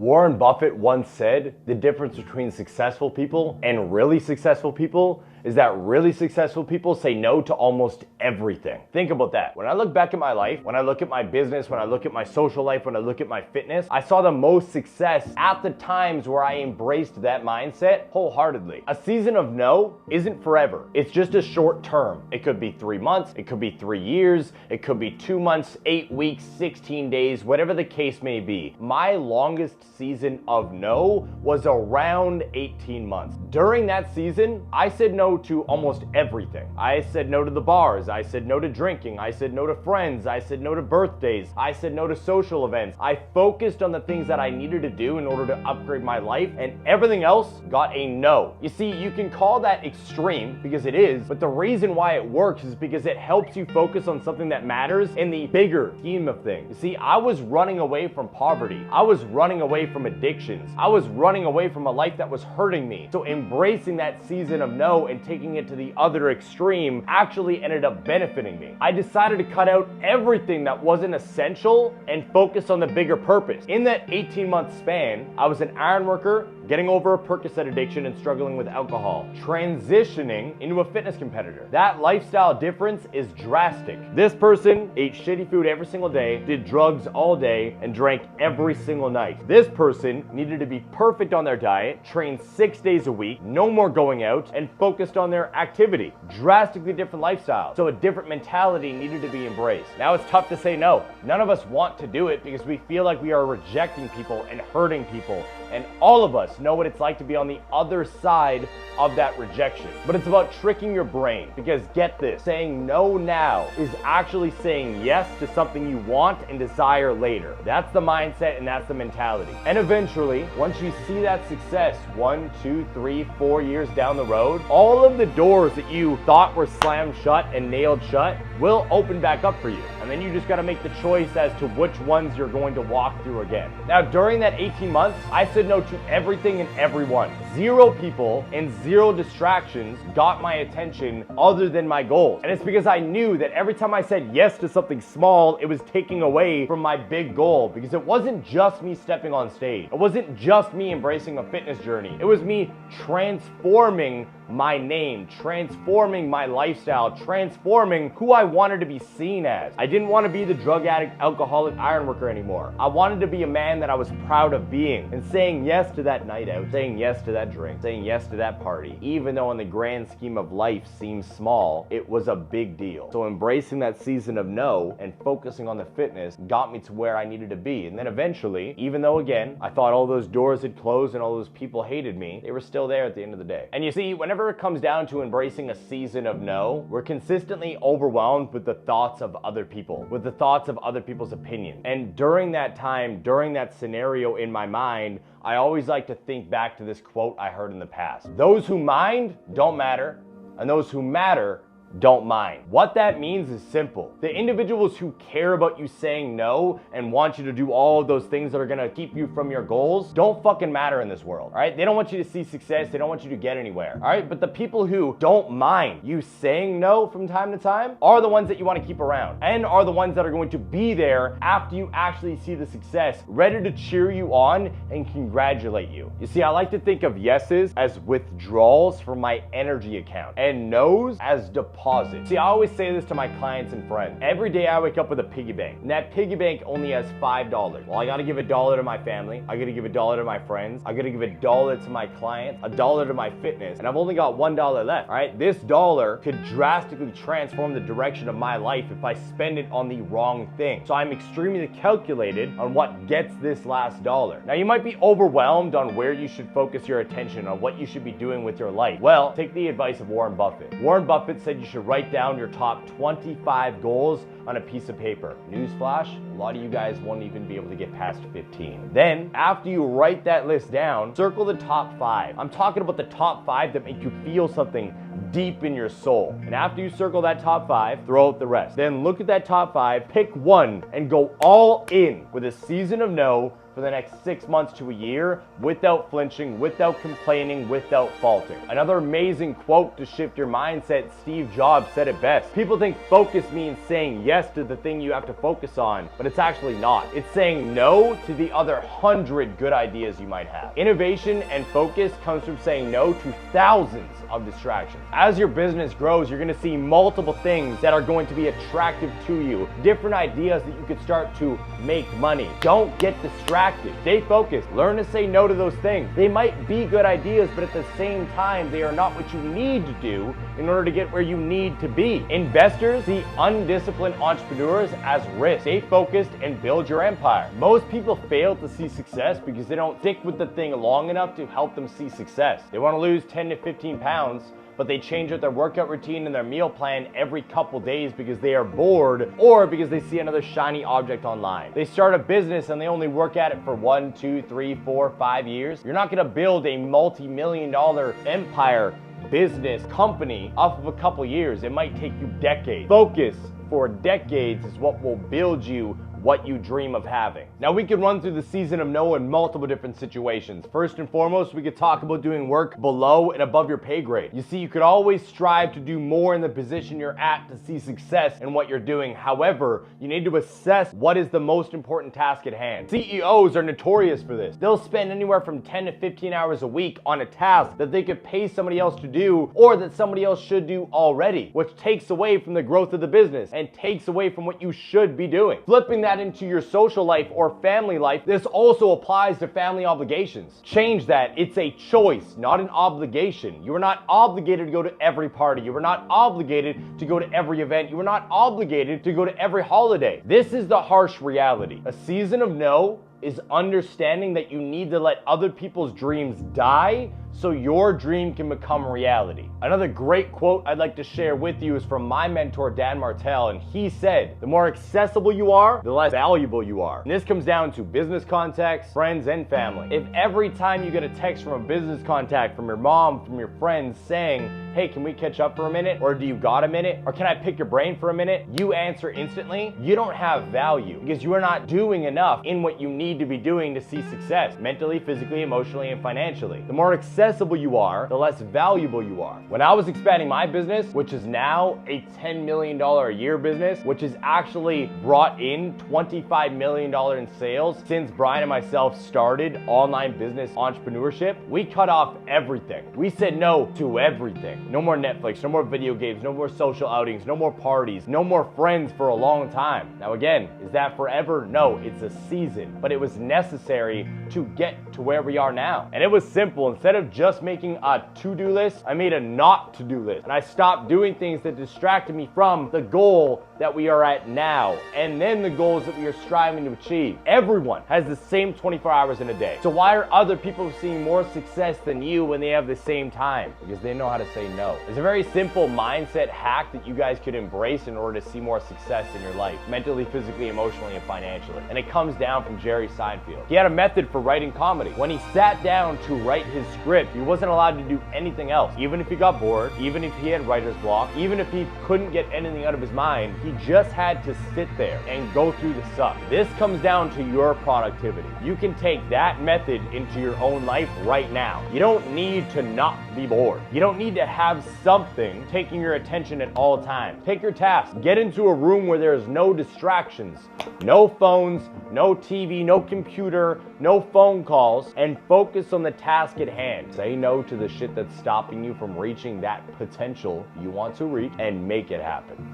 Warren Buffett once said the difference between successful people and really successful people is that really successful people say no to almost everything. Think about that. When I look back at my life, when I look at my business, when I look at my social life, when I look at my fitness, I saw the most success at the times where I embraced that mindset wholeheartedly. A season of no isn't forever. It's just a short term. It could be 3 months, it could be 3 years, it could be 2 months, 8 weeks, 16 days, whatever the case may be. My longest season of no was around 18 months. During that season, I said no to almost everything. I said no to the bars, I said no to drinking, I said no to friends, I said no to birthdays, I said no to social events. I focused on the things that I needed to do in order to upgrade my life, and everything else got a no. You see, you can call that extreme because it is, but the reason why it works is because it helps you focus on something that matters in the bigger scheme of things. You see, I was running away from poverty. I was running away from addictions. I was running away from a life that was hurting me. So embracing that season of no and taking it to the other extreme actually ended up benefiting me. I decided to cut out everything that wasn't essential and focus on the bigger purpose. In that 18-month span, I was an iron worker, getting over a Percocet addiction and struggling with alcohol, transitioning into a fitness competitor. That lifestyle difference is drastic. This person ate shitty food every single day, did drugs all day, and drank every single night. This person needed to be perfect on their diet, trained 6 days a week, no more going out, and focused on their activity. Drastically different lifestyle. So a different mentality needed to be embraced. Now it's tough to say no. None of us want to do it because we feel like we are rejecting people and hurting people, and all of us know what it's like to be on the other side of that rejection. But it's about tricking your brain, because get this, saying no now is actually saying yes to something you want and desire later. That's the mindset and that's the mentality. And eventually, once you see that success 1, 2, 3, 4 years down the road, all of the doors that you thought were slammed shut and nailed shut will open back up for you. And then you just got to make the choice as to which ones you're going to walk through again. Now, during that 18 months, I said no to everything and everyone. 0 people and 0 distractions got my attention other than my goals. And it's because I knew that every time I said yes to something small, it was taking away from my big goal, because it wasn't just me stepping on stage. It wasn't just me embracing a fitness journey. It was me transforming my name, transforming my lifestyle, transforming who I wanted to be seen as. I didn't want to be the drug addict, alcoholic, iron worker anymore. I wanted to be a man that I was proud of being, and saying yes to that night out, saying yes to that drink, saying yes to that party. Even though in the grand scheme of life seems small, it was a big deal. So embracing that season of no and focusing on the fitness got me to where I needed to be. And then eventually, even though again, I thought all those doors had closed and all those people hated me, they were still there at the end of the day. And you see, whenever it comes down to embracing a season of no, we're consistently overwhelmed with the thoughts of other people, with the thoughts of other people's opinions. And during that time, during that scenario in my mind, I always like to think back to this quote I heard in the past. Those who mind don't matter, and those who matter don't mind. What that means is simple. The individuals who care about you saying no and want you to do all of those things that are gonna keep you from your goals don't fucking matter in this world, all right? They don't want you to see success. They don't want you to get anywhere, all right? But the people who don't mind you saying no from time to time are the ones that you want to keep around, and are the ones that are going to be there after you actually see the success, ready to cheer you on and congratulate you. You see, I like to think of yeses as withdrawals from my energy account and nos as deposits. See, I always say this to my clients and friends. Every day I wake up with a piggy bank, and that piggy bank only has $5. Well, I gotta give $1 to my family, I gotta give $1 to my friends, I gotta give $1 to my clients, $1 to my fitness, and I've only got $1 left, all right? This dollar could drastically transform the direction of my life if I spend it on the wrong thing. So I'm extremely calculated on what gets this last dollar. Now, you might be overwhelmed on where you should focus your attention, on what you should be doing with your life. Well, take the advice of Warren Buffett. Warren Buffett said you should write down your top 25 goals on a piece of paper. Newsflash, a lot of you guys won't even be able to get past 15. Then, after you write that list down, circle the top 5. I'm talking about the top 5 that make you feel something deep in your soul. And after you circle that top 5, throw out the rest. Then look at that top 5, pick one, and go all in with a season of no for the next 6 months to a year without flinching, without complaining, without faulting. Another amazing quote to shift your mindset, Steve Jobs said it best. People think focus means saying yes to the thing you have to focus on, but it's actually not. It's saying no to the other 100 good ideas you might have. Innovation and focus comes from saying no to thousands of distractions. As your business grows, you're gonna see multiple things that are going to be attractive to you, different ideas that you could start to make money. Don't get distracted. Stay focused. Learn to say no to those things. They might be good ideas, but at the same time, they are not what you need to do in order to get where you need to be. Investors see undisciplined entrepreneurs as risk. Stay focused and build your empire. Most people fail to see success because they don't stick with the thing long enough to help them see success. They want to lose 10 to 15 pounds, but they change out their workout routine and their meal plan every couple days because they are bored or because they see another shiny object online. They start a business and they only work at it for 1, 2, 3, 4, 5 years. You're not gonna build a multi-million-dollar empire, business, company off of a couple years. It might take you decades. Focus for decades is what will build you what you dream of having. Now we can run through the season of no in multiple different situations. First and foremost, we could talk about doing work below and above your pay grade. You see, you could always strive to do more in the position you're at to see success in what you're doing. However, you need to assess what is the most important task at hand. CEOs are notorious for this. They'll spend anywhere from 10 to 15 hours a week on a task that they could pay somebody else to do or that somebody else should do already, which takes away from the growth of the business and takes away from what you should be doing. Flipping that into your social life or family life, this also applies to family obligations. Change that. It's a choice, not an obligation. You are not obligated to go to every party. You are not obligated to go to every event. You are not obligated to go to every holiday. This is the harsh reality. A season of no is understanding that you need to let other people's dreams die so your dream can become reality. Another great quote I'd like to share with you is from my mentor, Dan Martell, and he said, the more accessible you are, the less valuable you are. And this comes down to business contacts, friends, and family. If every time you get a text from a business contact, from your mom, from your friends saying, hey, can we catch up for a minute? Or do you got a minute? Or can I pick your brain for a minute? You answer instantly, you don't have value because you are not doing enough in what you need to be doing to see success, mentally, physically, emotionally, and financially. The more accessible you are, the less valuable you are. When I was expanding my business, which is now a $10 million a year business, which has actually brought in $25 million in sales since Brian and myself started online business entrepreneurship, we cut off everything. We said no to everything. No more Netflix, no more video games, no more social outings, no more parties, no more friends for a long time. Now again, is that forever? No, it's a season, but it was necessary to get to where we are now. And it was simple. Instead of just making a to-do list, I made a not to-do list. And I stopped doing things that distracted me from the goal that we are at now, and then the goals that we are striving to achieve. Everyone has the same 24 hours in a day. So why are other people seeing more success than you when they have the same time? Because they know how to say no. It's a very simple mindset hack that you guys could embrace in order to see more success in your life, mentally, physically, emotionally, and financially. And it comes down from Jerry Seinfeld. He had a method for writing comedy. When he sat down to write his script, he wasn't allowed to do anything else. Even if he got bored, even if he had writer's block, even if he couldn't get anything out of his mind, he just had to sit there and go through the suck. This comes down to your productivity. You can take that method into your own life right now. You don't need to not be bored. You don't need to have something taking your attention at all times. Take your task. Get into a room where there's no distractions, no phones, no TV, no computer, no phone calls, and focus on the task at hand. Say no to the shit that's stopping you from reaching that potential you want to reach and make it happen.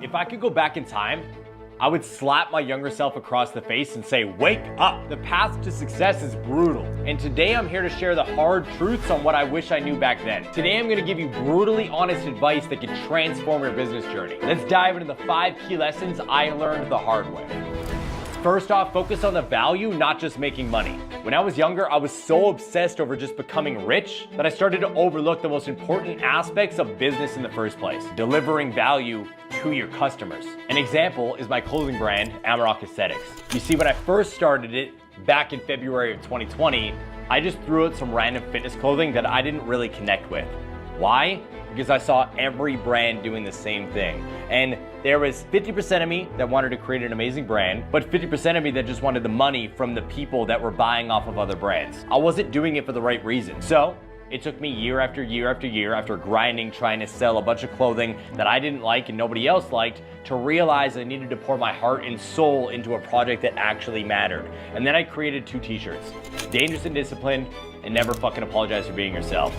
If I could go back in time, I would slap my younger self across the face and say, wake up! The path to success is brutal. And today I'm here to share the hard truths on what I wish I knew back then. Today I'm gonna give you brutally honest advice that can transform your business journey. Let's dive into the 5 key lessons I learned the hard way. First off, focus on the value, not just making money. When I was younger, I was so obsessed over just becoming rich that I started to overlook the most important aspects of business in the first place, delivering value to your customers. An example is my clothing brand, Amarok Aesthetics. You see, when I first started it back in February of 2020, I just threw out some random fitness clothing that I didn't really connect with. Why? Because I saw every brand doing the same thing. And There was 50% of me that wanted to create an amazing brand, but 50% of me that just wanted the money from the people that were buying off of other brands. I wasn't doing it for the right reason. So it took me year after year after year after grinding, trying to sell a bunch of clothing that I didn't like and nobody else liked, to realize I needed to pour my heart and soul into a project that actually mattered. And then I created 2 t-shirts, Dangerous and Disciplined, and Never Fucking Apologize for Being Yourself.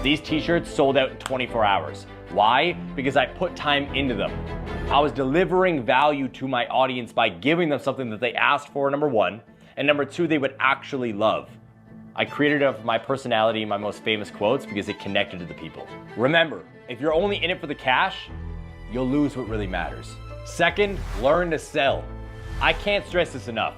These t-shirts sold out in 24 hours. Why? Because I put time into them. I was delivering value to my audience by giving them something that they asked for, number 1, and number 2, they would actually love. I created it of my personality and my most famous quotes because it connected to the people. Remember, if you're only in it for the cash, you'll lose what really matters. Second, learn to sell. I can't stress this enough.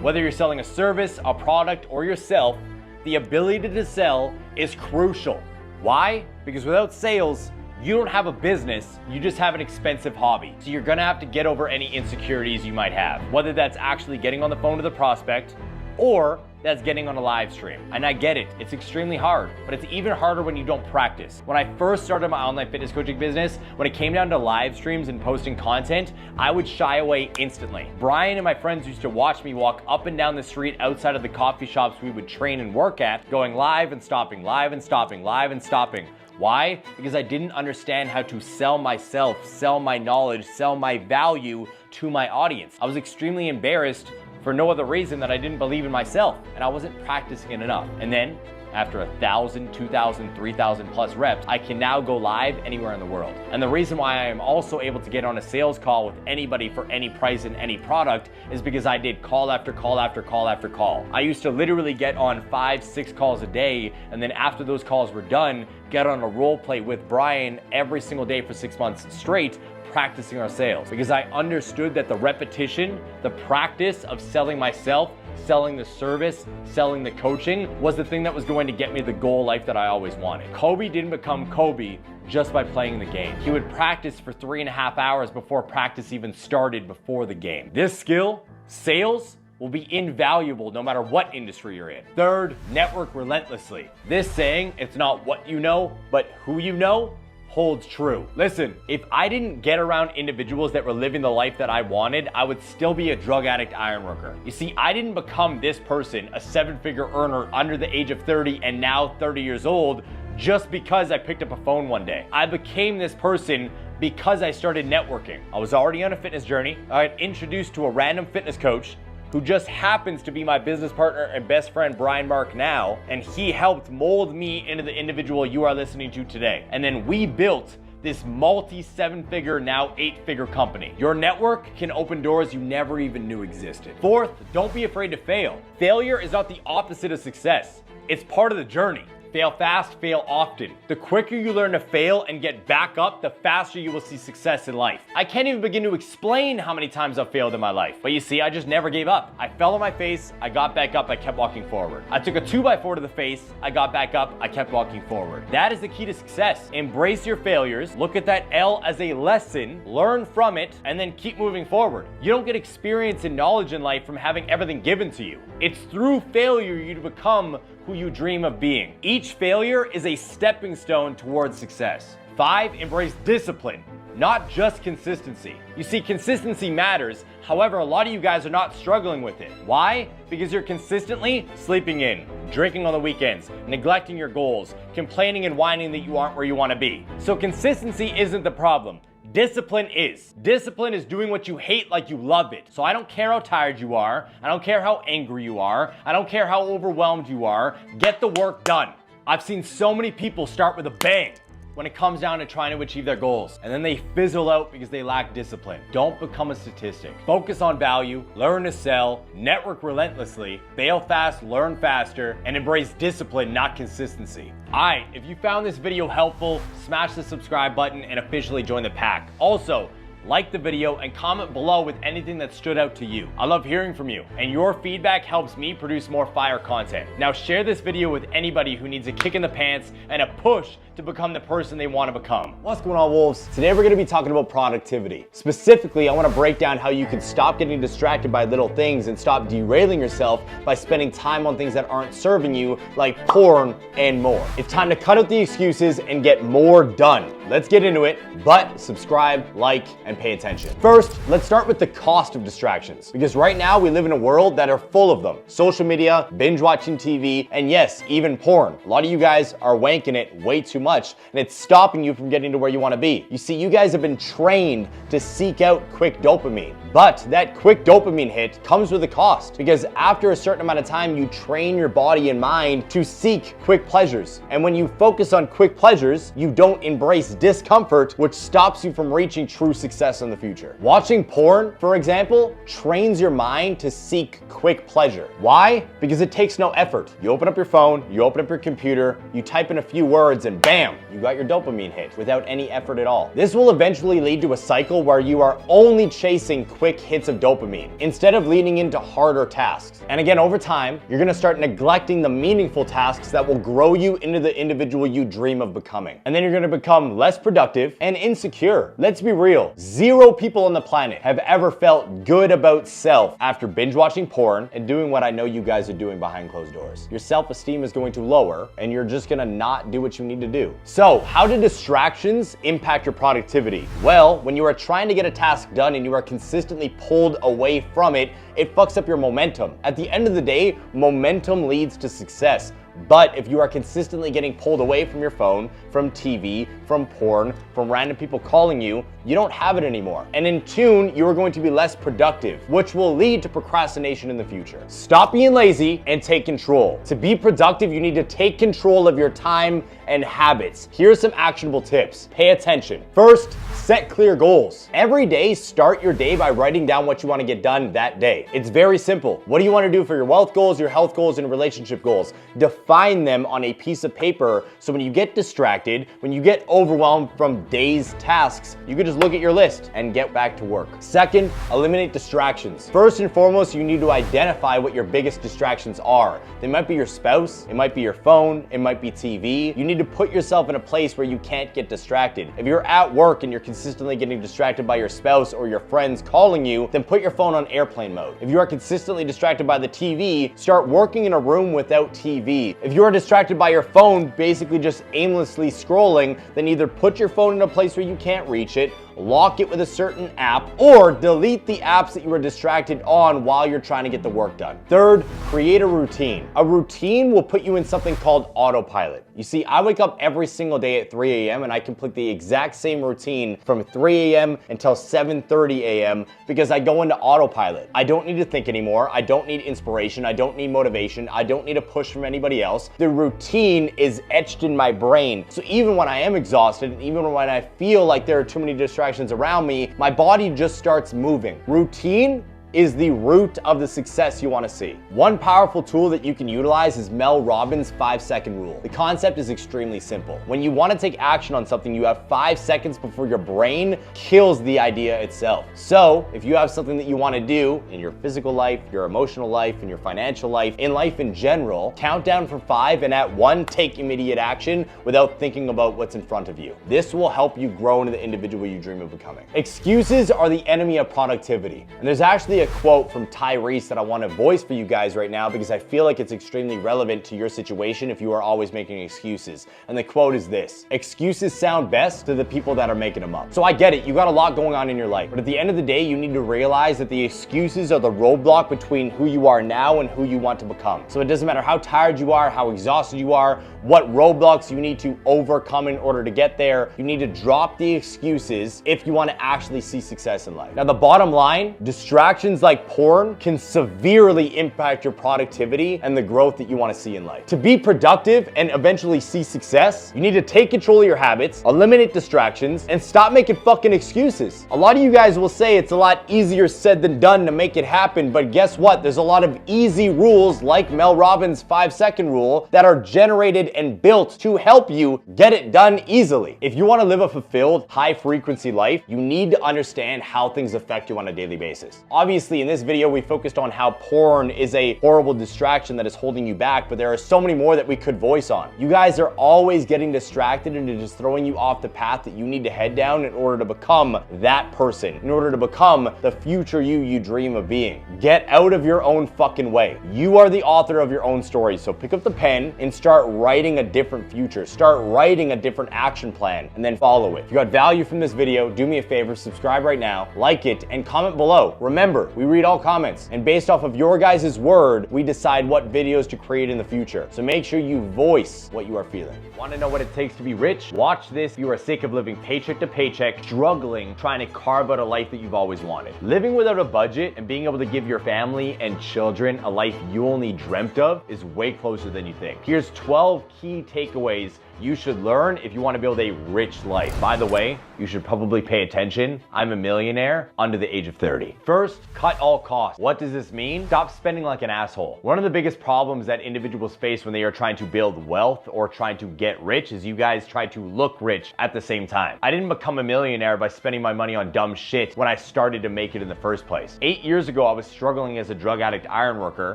Whether you're selling a service, a product, or yourself, the ability to sell is crucial. Why? Because without sales, you don't have a business, you just have an expensive hobby. So you're gonna have to get over any insecurities you might have, whether that's actually getting on the phone to the prospect or that's getting on a live stream. And I get it, it's extremely hard, but it's even harder when you don't practice. When I first started my online fitness coaching business, when it came down to live streams and posting content, I would shy away instantly. Brian and my friends used to watch me walk up and down the street outside of the coffee shops we would train and work at, going live and stopping, live and stopping, live and stopping. Why? Because I didn't understand how to sell myself, sell my knowledge, sell my value to my audience. I was extremely embarrassed for no other reason that I didn't believe in myself, and I wasn't practicing it enough. And then, after 1,000, 2,000, 3,000 plus reps, I can now go live anywhere in the world. And the reason why I am also able to get on a sales call with anybody for any price and any product is because I did call after call after call after call. I used to literally get on 5, 6 calls a day, and then after those calls were done, get on a role play with Brian every single day for 6 months straight, practicing our sales, because I understood that the repetition, the practice of selling myself, selling the service, selling the coaching was the thing that was going to get me the goal life that I always wanted. Kobe didn't become Kobe just by playing the game. He would practice for 3.5 hours before practice even started before the game. This skill, sales, will be invaluable no matter what industry you're in. Third, network relentlessly. This saying, it's not what you know, but who you know, holds true. Listen, if I didn't get around individuals that were living the life that I wanted, I would still be a drug addict iron worker. You see, I didn't become this person, a 7-figure earner under the age of 30 and now 30 years old, just because I picked up a phone one day. I became this person because I started networking. I was already on a fitness journey. I got introduced to a random fitness coach who just happens to be my business partner and best friend, Brian Mark, now, and he helped mold me into the individual you are listening to today. And then we built this multi-7-figure, now 8-figure company. Your network can open doors you never even knew existed. Fourth, don't be afraid to fail. Failure is not the opposite of success. It's part of the journey. Fail fast, fail often. The quicker you learn to fail and get back up, the faster you will see success in life. I can't even begin to explain how many times I've failed in my life. But you see, I just never gave up. I fell on my face, I got back up, I kept walking forward. I took a 2x4 to the face, I got back up, I kept walking forward. That is the key to success. Embrace your failures, look at that L as a lesson, learn from it, and then keep moving forward. You don't get experience and knowledge in life from having everything given to you. It's through failure you become who you dream of being. Each failure is a stepping stone towards success. 5, embrace discipline, not just consistency. You see, consistency matters. However, a lot of you guys are not struggling with it. Why? Because you're consistently sleeping in, drinking on the weekends, neglecting your goals, complaining and whining that you aren't where you want to be. So consistency isn't the problem. Discipline is. Discipline is doing what you hate like you love it. So I don't care how tired you are. I don't care how angry you are. I don't care how overwhelmed you are. Get the work done. I've seen so many people start with a bang when it comes down to trying to achieve their goals, and then they fizzle out because they lack discipline. Don't become a statistic. Focus on value, learn to sell, network relentlessly, fail fast, learn faster, and embrace discipline, not consistency. Alright, if you found this video helpful, smash the subscribe button and officially join the pack. Also, like the video and comment below with anything that stood out to you. I love hearing from you, and your feedback helps me produce more fire content. Now share this video with anybody who needs a kick in the pants and a push to become the person they want to become. What's going on, Wolves? Today we're going to be talking about productivity. Specifically, I want to break down how you can stop getting distracted by little things and stop derailing yourself by spending time on things that aren't serving you, like porn and more. It's time to cut out the excuses and get more done. Let's get into it, but subscribe, like, and pay attention. First, let's start with the cost of distractions, because right now we live in a world that are full of them. Social media, binge watching TV, and yes, even porn. A lot of you guys are wanking it way too much, and it's stopping you from getting to where you want to be. You see, you guys have been trained to seek out quick dopamine, but that quick dopamine hit comes with a cost, because after a certain amount of time, you train your body and mind to seek quick pleasures. And when you focus on quick pleasures, you don't embrace discomfort, which stops you from reaching true success in the future. Watching porn, for example, trains your mind to seek quick pleasure. Why? Because it takes no effort. You open up your phone, you open up your computer, you type in a few words, and bam, you got your dopamine hit without any effort at all. This will eventually lead to a cycle where you are only chasing quick hits of dopamine instead of leaning into harder tasks. And again, over time, you're gonna start neglecting the meaningful tasks that will grow you into the individual you dream of becoming. And then you're gonna become less productive and insecure. Let's be real. 0 people on the planet have ever felt good about self after binge watching porn and doing what I know you guys are doing behind closed doors. Your self-esteem is going to lower and you're just gonna not do what you need to do. So, how do distractions impact your productivity? Well, when you are trying to get a task done and you are consistently pulled away from it, it fucks up your momentum. At the end of the day, momentum leads to success. But if you are consistently getting pulled away from your phone, from TV, from porn, from random people calling you, you don't have it anymore. And in tune, you are going to be less productive, which will lead to procrastination in the future. Stop being lazy and take control. To be productive, you need to take control of your time and habits. Here's some actionable tips. Pay attention. First, set clear goals. Every day, start your day by writing down what you want to get done that day. It's very simple. What do you want to do for your wealth goals, your health goals, and relationship goals? Define them on a piece of paper so when you get distracted, when you get overwhelmed from day's tasks, you can just look at your list and get back to work. Second, eliminate distractions. First and foremost, you need to identify what your biggest distractions are. They might be your spouse, it might be your phone, it might be TV. You need to put yourself in a place where you can't get distracted. If you're at work and you're consistently getting distracted by your spouse or your friends calling you, then put your phone on airplane mode. If you are consistently distracted by the TV, start working in a room without TV. If you are distracted by your phone, basically just aimlessly scrolling, then either put your phone in a place where you can't reach it, lock it with a certain app, or delete the apps that you were distracted on while you're trying to get the work done. Third, create a routine. A routine will put you in something called autopilot. You see, I wake up every single day at 3 a.m. and I complete the exact same routine from 3 a.m. until 7:30 a.m. because I go into autopilot. I don't need to think anymore. I don't need inspiration. I don't need motivation. I don't need a push from anybody else. The routine is etched in my brain. So even when I am exhausted, and even when I feel like there are too many distractions around me, my body just starts moving. Routine is the root of the success you want to see. One powerful tool that you can utilize is Mel Robbins' 5-second rule. The concept is extremely simple. When you want to take action on something, you have 5 seconds before your brain kills the idea itself. So if you have something that you want to do in your physical life, your emotional life, and your financial life, in life in general, count down from 5 and at 1, take immediate action without thinking about what's in front of you. This will help you grow into the individual you dream of becoming. Excuses are the enemy of productivity. And there's actually a quote from Tyrese that I want to voice for you guys right now because I feel like it's extremely relevant to your situation if you are always making excuses. And the quote is this: excuses sound best to the people that are making them up. So I get it, you got a lot going on in your life, but at the end of the day, you need to realize that the excuses are the roadblock between who you are now and who you want to become. So it doesn't matter how tired you are, how exhausted you are, what roadblocks you need to overcome in order to get there. You need to drop the excuses if you want to actually see success in life. Now, the bottom line, distractions like porn can severely impact your productivity and the growth that you want to see in life. To be productive and eventually see success, you need to take control of your habits, eliminate distractions, and stop making fucking excuses. A lot of you guys will say it's a lot easier said than done to make it happen, but guess what? There's a lot of easy rules like Mel Robbins' 5-second rule that are generated and built to help you get it done easily. If you want to live a fulfilled, high-frequency life, you need to understand how things affect you on a daily basis. Obviously, in this video, we focused on how porn is a horrible distraction that is holding you back, but there are so many more that we could voice on. You guys are always getting distracted and it is throwing you off the path that you need to head down in order to become that person, in order to become the future you dream of being. Get out of your own fucking way. You are the author of your own story, so pick up the pen and start writing a different future. Start writing a different action plan and then follow it. If you got value from this video, do me a favor, subscribe right now, like it, and comment below. Remember, we read all comments, and based off of your guys' word, we decide what videos to create in the future. So make sure you voice what you are feeling. Want to know what it takes to be rich? Watch this if you are sick of living paycheck to paycheck, struggling, trying to carve out a life that you've always wanted. Living without a budget and being able to give your family and children a life you only dreamt of is way closer than you think. Here's 12 key takeaways you should learn if you want to build a rich life. By the way, you should probably pay attention. I'm a millionaire under the age of 30. First, cut all costs. What does this mean? Stop spending like an asshole. One of the biggest problems that individuals face when they are trying to build wealth or trying to get rich is you guys try to look rich at the same time. I didn't become a millionaire by spending my money on dumb shit when I started to make it in the first place. 8 years ago, I was struggling as a drug addict iron worker.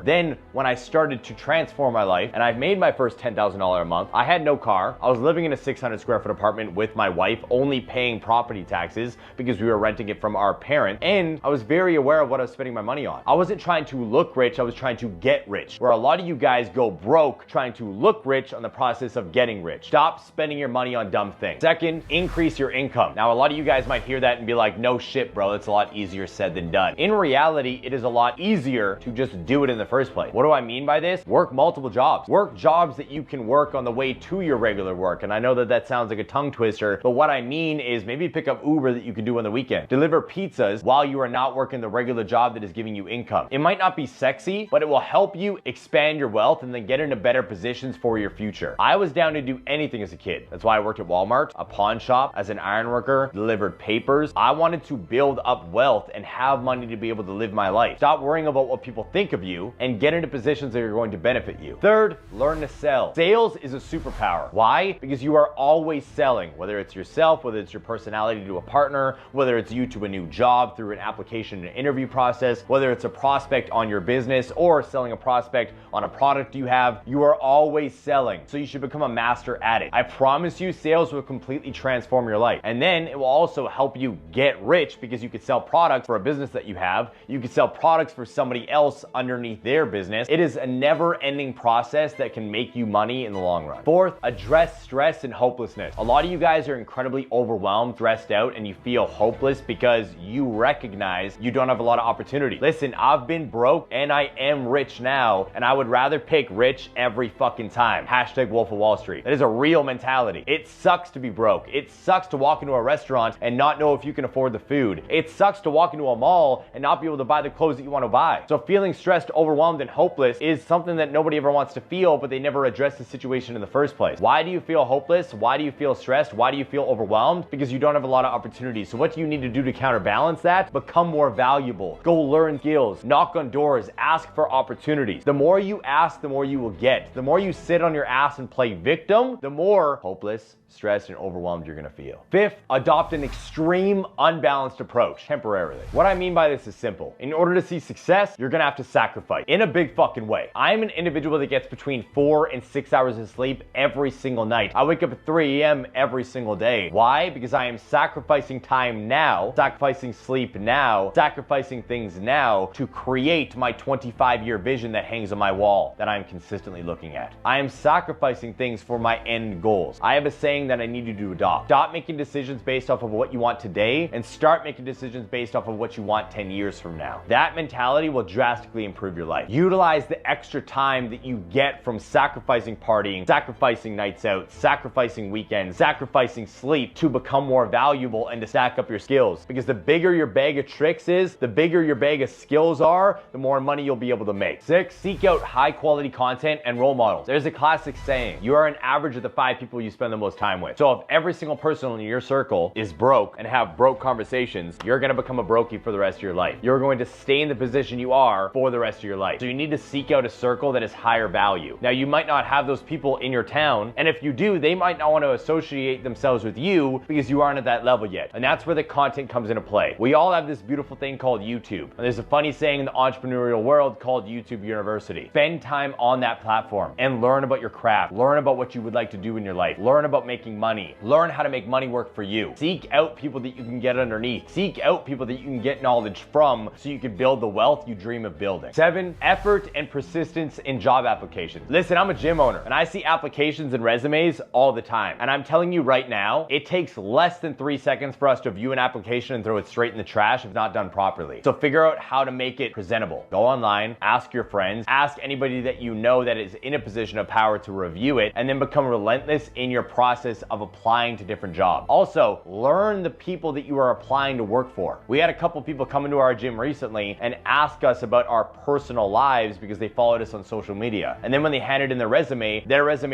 Then when I started to transform my life and I made my first $10,000 a month, I had no car. I was living in a 600 square foot apartment with my wife, only paying property taxes because we were renting it from our parent, and I was very aware of what I was spending my money on. I wasn't trying to look rich, I was trying to get rich, where a lot of you guys go broke trying to look rich on the process of getting rich. Stop spending your money on dumb things. Second, increase your income. Now, a lot of you guys might hear that and be like, no shit, bro, it's a lot easier said than done. In reality, it is a lot easier to just do it in the first place. What do I mean by this? Work multiple jobs. Work jobs that you can work on the way to your regular work. And I know that that sounds like a tongue twister, but what I mean is maybe pick up Uber that you can do on the weekend. Deliver pizzas while you are not working the regular job that is giving you income. It might not be sexy, but it will help you expand your wealth and then get into better positions for your future. I was down to do anything as a kid. That's why I worked at Walmart, a pawn shop, as an iron worker, delivered papers. I wanted to build up wealth and have money to be able to live my life. Stop worrying about what people think of you and get into positions that are going to benefit you. Third, learn to sell. Sales is a superpower. Why? Because you are always selling, whether it's yourself, whether it's your personality to a partner, whether it's you to a new job through an application and interview process, whether it's a prospect on your business or selling a prospect on a product you have, you are always selling. So you should become a master at it. I promise you, sales will completely transform your life. And then it will also help you get rich because you could sell products for a business that you have. You could sell products for somebody else underneath their business. It is a never-ending process that can make you money in the long run. Fourth, address stress and hopelessness. A lot of you guys are incredibly overwhelmed, stressed out, and you feel hopeless because you recognize you don't have a lot of opportunity. Listen, I've been broke and I am rich now, and I would rather pick rich every fucking time. Hashtag Wolf of Wall Street. That is a real mentality. It sucks to be broke. It sucks to walk into a restaurant and not know if you can afford the food. It sucks to walk into a mall and not be able to buy the clothes that you want to buy. So feeling stressed, overwhelmed, and hopeless is something that nobody ever wants to feel, but they never address the situation in the first place. Why do you feel hopeless? Why do you feel stressed? Why do you feel overwhelmed? Because you don't have a lot of opportunities. So what do you need to do to counterbalance that? Become more valuable. Go learn skills. Knock on doors. Ask for opportunities. The more you ask, the more you will get. The more you sit on your ass and play victim, the more hopeless, stressed, and overwhelmed you're gonna feel. Fifth, adopt an extreme, unbalanced approach temporarily. What I mean by this is simple. In order to see success, you're gonna have to sacrifice in a big fucking way. I'm an individual that gets between 4 and 6 hours of sleep every single night. I wake up at 3 a.m. every single day. Why? Because I am sacrificing time now, sacrificing sleep now, sacrificing things now to create my 25-year vision that hangs on my wall that I'm consistently looking at. I am sacrificing things for my end goals. I have a saying that I need you to adopt. Stop making decisions based off of what you want today and start making decisions based off of what you want 10 years from now. That mentality will drastically improve your life. Utilize the extra time that you get from sacrificing partying, sacrificing nights nights out, sacrificing weekends, sacrificing sleep to become more valuable and to stack up your skills. Because the bigger your bag of tricks is, the bigger your bag of skills are, the more money you'll be able to make. 6, seek out high quality content and role models. There's a classic saying, you are an average of the 5 people you spend the most time with. So if every single person in your circle is broke and have broke conversations, you're gonna become a brokey for the rest of your life. You're going to stay in the position you are for the rest of your life. So you need to seek out a circle that is higher value. Now you might not have those people in your town, and if you do, they might not want to associate themselves with you because you aren't at that level yet. And that's where the content comes into play. We all have this beautiful thing called YouTube. And there's a funny saying in the entrepreneurial world called YouTube University. Spend time on that platform and learn about your craft. Learn about what you would like to do in your life. Learn about making money. Learn how to make money work for you. Seek out people that you can get underneath. Seek out people that you can get knowledge from so you can build the wealth you dream of building. 7, effort and persistence in job applications. Listen, I'm a gym owner and I see applications and resumes all the time. And I'm telling you right now, it takes less than 3 seconds for us to view an application and throw it straight in the trash if not done properly. So figure out how to make it presentable. Go online, ask your friends, ask anybody that you know that is in a position of power to review it, and then become relentless in your process of applying to different jobs. Also, learn the people that you are applying to work for. We had a couple people come into our gym recently and ask us about our personal lives because they followed us on social media. And then when they handed in their resume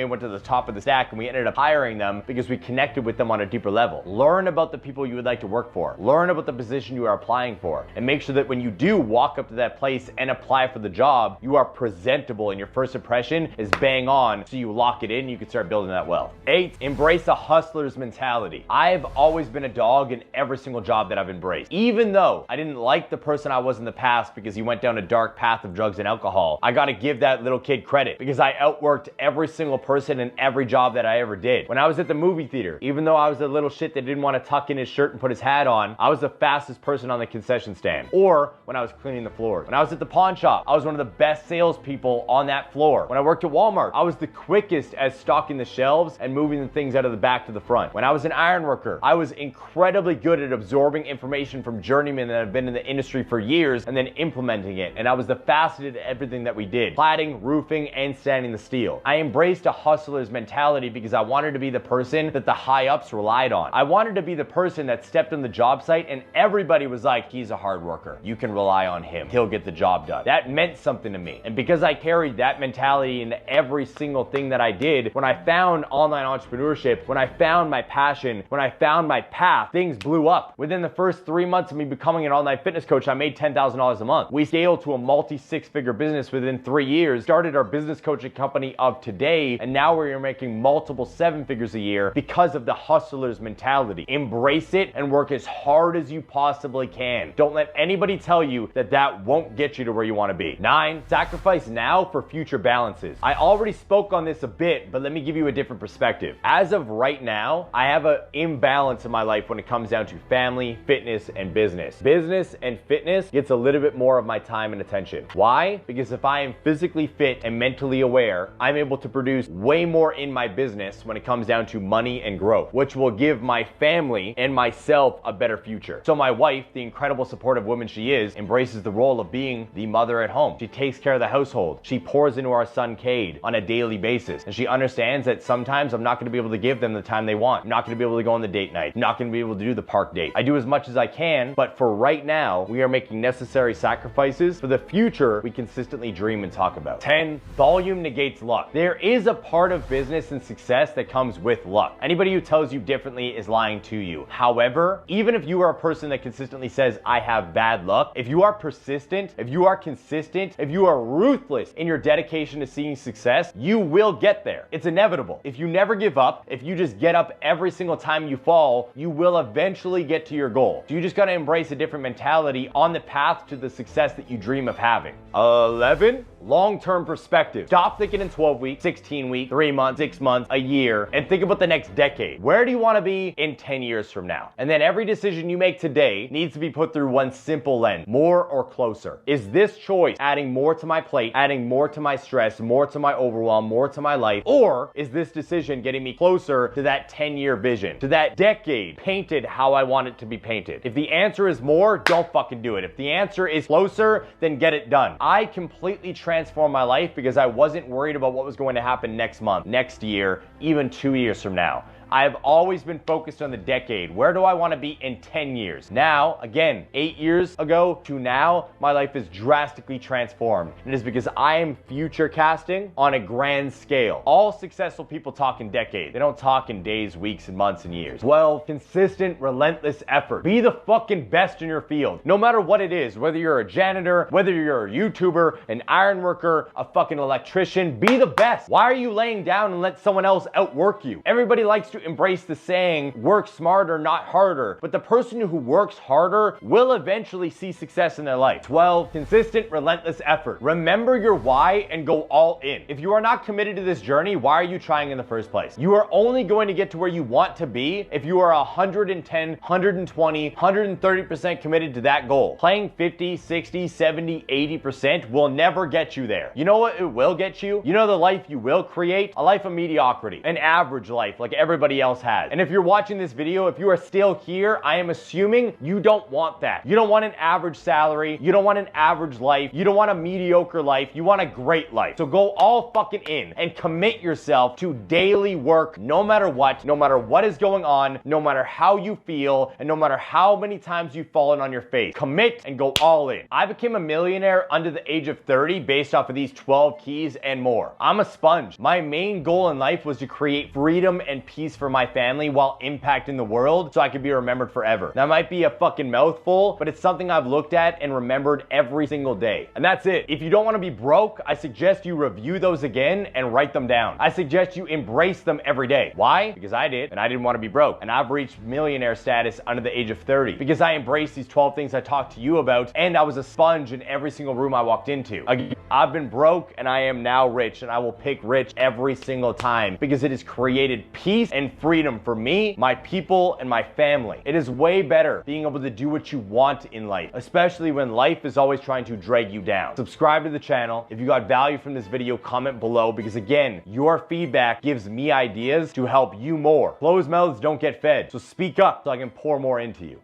went to the top of the stack and we ended up hiring them because we connected with them on a deeper level. Learn about the people you would like to work for. Learn about the position you are applying for, and make sure that when you do walk up to that place and apply for the job, you are presentable and your first impression is bang on, so you lock it in and you can start building that wealth. 8, embrace a hustler's mentality. I've always been a dog in every single job that I've embraced. Even though I didn't like the person I was in the past because he went down a dark path of drugs and alcohol, I gotta give that little kid credit because I outworked every single person in every job that I ever did. When I was at the movie theater, even though I was a little shit that didn't want to tuck in his shirt and put his hat on, I was the fastest person on the concession stand. Or when I was cleaning the floors. When I was at the pawn shop, I was one of the best salespeople on that floor. When I worked at Walmart, I was the quickest at stocking the shelves and moving the things out of the back to the front. When I was an iron worker, I was incredibly good at absorbing information from journeymen that have been in the industry for years and then implementing it. And I was the fastest at everything that we did. Cladding, roofing, and sanding the steel. I embraced a hustler's mentality because I wanted to be the person that the high ups relied on. I wanted to be the person that stepped on the job site and everybody was like, he's a hard worker. You can rely on him. He'll get the job done. That meant something to me. And because I carried that mentality into every single thing that I did, when I found online entrepreneurship, when I found my passion, when I found my path, things blew up. Within the first 3 months of me becoming an online fitness coach, I made $10,000 a month. We scaled to a multi-6-figure business within 3 years, started our business coaching company of today, and now we're making multiple 7 figures a year because of the hustler's mentality. Embrace it and work as hard as you possibly can. Don't let anybody tell you that that won't get you to where you want to be. 9, sacrifice now for future balances. I already spoke on this a bit, but let me give you a different perspective. As of right now, I have an imbalance in my life when it comes down to family, fitness, and business. Business and fitness gets a little bit more of my time and attention. Why? Because if I am physically fit and mentally aware, I'm able to produce way more in my business when it comes down to money and growth, which will give my family and myself a better future. So my wife, the incredible supportive woman she is, embraces the role of being the mother at home. She takes care of the household. She pours into our son Cade on a daily basis. And she understands that sometimes I'm not going to be able to give them the time they want. I'm not going to be able to go on the date night. I'm not going to be able to do the park date. I do as much as I can, but for right now, we are making necessary sacrifices for the future we consistently dream and talk about. 10, volume negates luck. There is a part of business and success that comes with luck. Anybody who tells you differently is lying to you. However, even if you are a person that consistently says, I have bad luck, if you are persistent, if you are consistent, if you are ruthless in your dedication to seeing success, you will get there. It's inevitable. If you never give up, if you just get up every single time you fall, you will eventually get to your goal. So you just gotta embrace a different mentality on the path to the success that you dream of having. 11, long-term perspective. Stop thinking in 12 weeks, 16 weeks, 3 months, 6 months, a year, and think about the next decade. Where do you want to be in 10 years from now? And then every decision you make today needs to be put through one simple lens: more or closer. Is this choice adding more to my plate, adding more to my stress, more to my overwhelm, more to my life? Or is this decision getting me closer to that 10-year vision, to that decade painted how I want it to be painted? If the answer is more, don't fucking do it. If the answer is closer, then get it done. I completely transformed my life because I wasn't worried about what was going to happen next month, next year, even 2 years from now. I've always been focused on the decade. Where do I want to be in 10 years? Now, again, 8 years ago to now, my life is drastically transformed. And it is because I am future casting on a grand scale. All successful people talk in decades. They don't talk in days, weeks, and months and years. 12, consistent, relentless effort. Be the fucking best in your field. No matter what it is, whether you're a janitor, whether you're a YouTuber, an iron worker, a fucking electrician, be the best. Why are you laying down and let someone else outwork you? Everybody likes to embrace the saying, work smarter, not harder. But the person who works harder will eventually see success in their life. 12, consistent, relentless effort. Remember your why and go all in. If you are not committed to this journey, why are you trying in the first place? You are only going to get to where you want to be if you are 110, 120, 130% committed to that goal. Playing 50, 60, 70, 80% will never get you there. You know what it will get you? You know the life you will create? A life of mediocrity. An average life like everybody else has. And if you're watching this video, if you are still here, I am assuming you don't want that. You don't want an average salary. You don't want an average life. You don't want a mediocre life. You want a great life. So go all fucking in and commit yourself to daily work no matter what is going on, no matter how you feel, and no matter how many times you've fallen on your face. Commit and go all in. I became a millionaire under the age of 30 based off of these 12 keys and more. I'm a sponge. My main goal in life was to create freedom and peace for my family while impacting the world so I could be remembered forever. That might be a fucking mouthful, but it's something I've looked at and remembered every single day. And that's it. If you don't want to be broke, I suggest you review those again and write them down. I suggest you embrace them every day. Why? Because I did, and I didn't want to be broke. And I've reached millionaire status under the age of 30 because I embraced these 12 things I talked to you about, and I was a sponge in every single room I walked into. Again, I've been broke and I am now rich, and I will pick rich every single time because it has created peace and freedom for me, my people, and my family. It is way better being able to do what you want in life, especially when life is always trying to drag you down. Subscribe to the channel. If you got value from this video, comment below because again, your feedback gives me ideas to help you more. Closed mouths don't get fed, so speak up so I can pour more into you.